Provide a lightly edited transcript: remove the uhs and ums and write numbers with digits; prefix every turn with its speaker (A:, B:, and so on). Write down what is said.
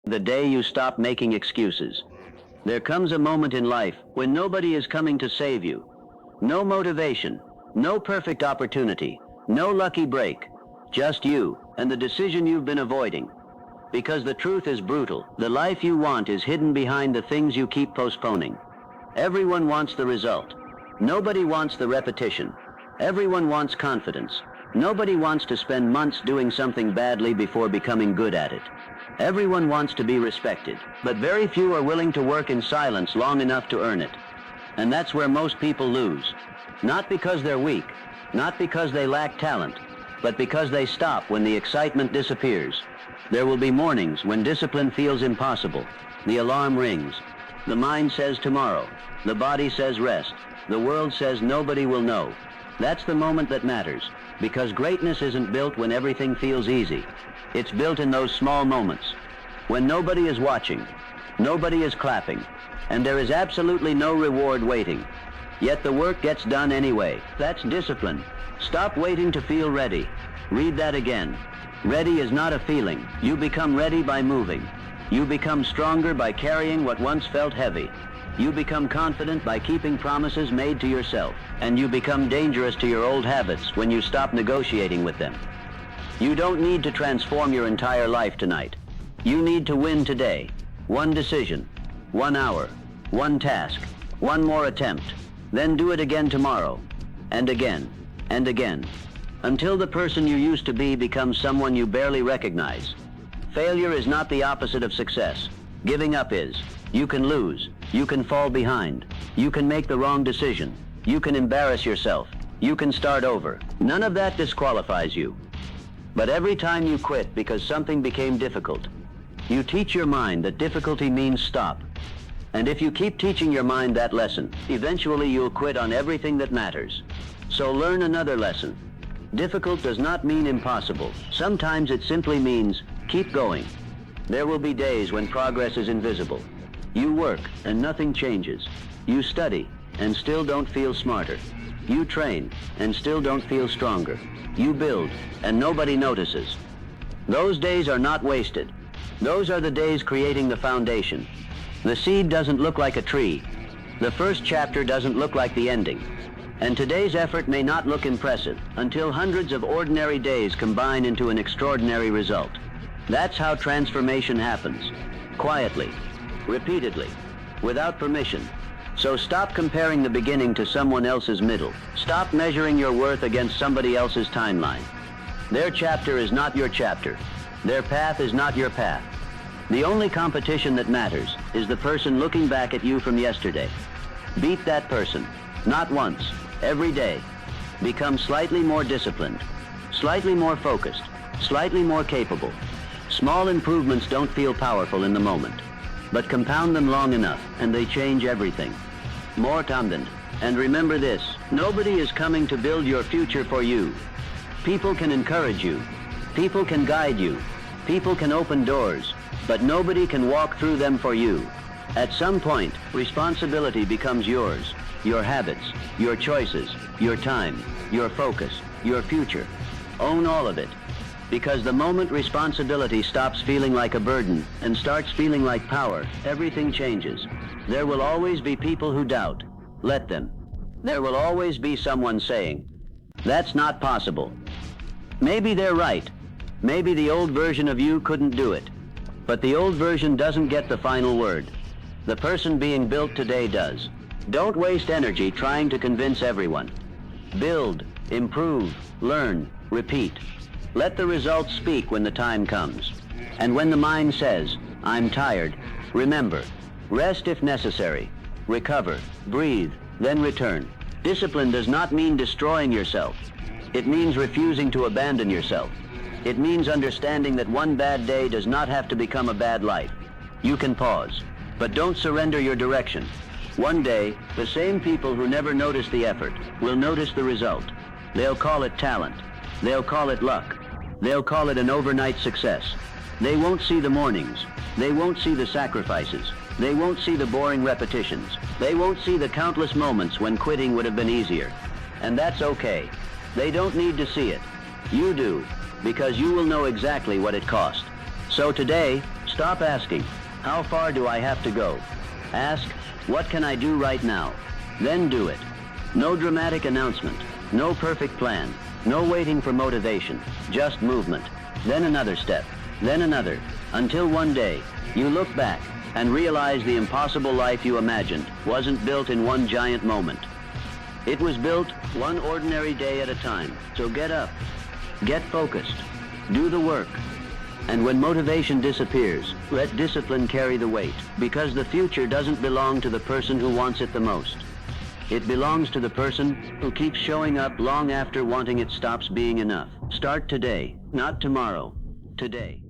A: The day you stop making excuses. There comes a moment in life when nobody is coming to save you. No motivation, no perfect opportunity, no lucky break. Just you and the decision you've been avoiding. Because the truth is brutal. The life you want is hidden behind the things you keep postponing. Everyone wants the result. Nobody wants the repetition. Everyone wants confidence. Nobody wants to spend months doing something badly before becoming good at it. Everyone wants to be respected, but very few are willing to work in silence long enough to earn it. And that's where most people lose. Not because they're weak, not because they lack talent, but because they stop when the excitement disappears. There will be mornings when discipline feels impossible. The alarm rings. The mind says tomorrow. The body says rest. The world says nobody will know. That's the moment that matters, because greatness isn't built when everything feels easy. It's built in those small moments, when nobody is watching, nobody is clapping, and there is absolutely no reward waiting. Yet the work gets done anyway. That's discipline. Stop waiting to feel ready. Read that again. Ready is not a feeling. You become ready by moving. You become stronger by carrying what once felt heavy. You become confident by keeping promises made to yourself. And you become dangerous to your old habits when you stop negotiating with them. You don't need to transform your entire life tonight. You need to win today. One decision, 1 hour, one task, one more attempt. Then do it again tomorrow, and again, and again, until the person you used to be becomes someone you barely recognize. Failure is not the opposite of success. Giving up is. You can lose. You can fall behind. You can make the wrong decision. You can embarrass yourself. You can start over. None of that disqualifies you. But every time you quit because something became difficult, you teach your mind that difficulty means stop. And if you keep teaching your mind that lesson, eventually you'll quit on everything that matters. So learn another lesson. Difficult does not mean impossible. Sometimes it simply means keep going. There will be days when progress is invisible. You work and nothing changes. You study and still don't feel smarter. You train and still don't feel stronger. You build and nobody notices. Those days are not wasted. Those are the days creating the foundation. The seed doesn't look like a tree. The first chapter doesn't look like the ending. And today's effort may not look impressive until hundreds of ordinary days combine into an extraordinary result. That's how transformation happens. Quietly, repeatedly, without permission. So stop comparing the beginning to someone else's middle. Stop measuring your worth against somebody else's timeline. Their chapter is not your chapter. Their path is not your path. The only competition that matters is the person looking back at you from yesterday. Beat that person, not once, every day. Become slightly more disciplined, slightly more focused, slightly more capable. Small improvements don't feel powerful in the moment, but compound them long enough and they change everything. More Tamdand. And remember this, nobody is coming to build your future for you. People can encourage you. People can guide you. People can open doors, but nobody can walk through them for you. At some point, responsibility becomes yours. Your habits, your choices, your time, your focus, your future. Own all of it. Because the moment responsibility stops feeling like a burden and starts feeling like power, everything changes. There will always be people who doubt. Let them. There will always be someone saying, "That's not possible." Maybe they're right. Maybe the old version of you couldn't do it. But the old version doesn't get the final word. The person being built today does. Don't waste energy trying to convince everyone. Build, improve, learn, repeat. Let the results speak when the time comes. And when the mind says, "I'm tired," remember, rest if necessary. Recover, breathe, then return. Discipline does not mean destroying yourself. It means refusing to abandon yourself. It means understanding that one bad day does not have to become a bad life. You can pause, but don't surrender your direction. One day, the same people who never noticed the effort will notice the result. They'll call it talent. They'll call it luck. They'll call it an overnight success. They won't see the mornings. They won't see the sacrifices. They won't see the boring repetitions. They won't see the countless moments when quitting would have been easier. And that's okay. They don't need to see it. You do, because you will know exactly what it cost. So today, start Stop asking, how far do I have to go? Ask, what can I do right now? Then do it. No dramatic announcement, no perfect plan, no waiting for motivation, just movement. Then another step, then another, until one day, you look back and realize the impossible life you imagined wasn't built in one giant moment. It was built one ordinary day at a time. So get up, get focused, do the work. And when motivation disappears, let discipline carry the weight, because the future doesn't belong to the person who wants it the most. It belongs to the person who keeps showing up long after wanting it stops being enough. Start today, not tomorrow. Today.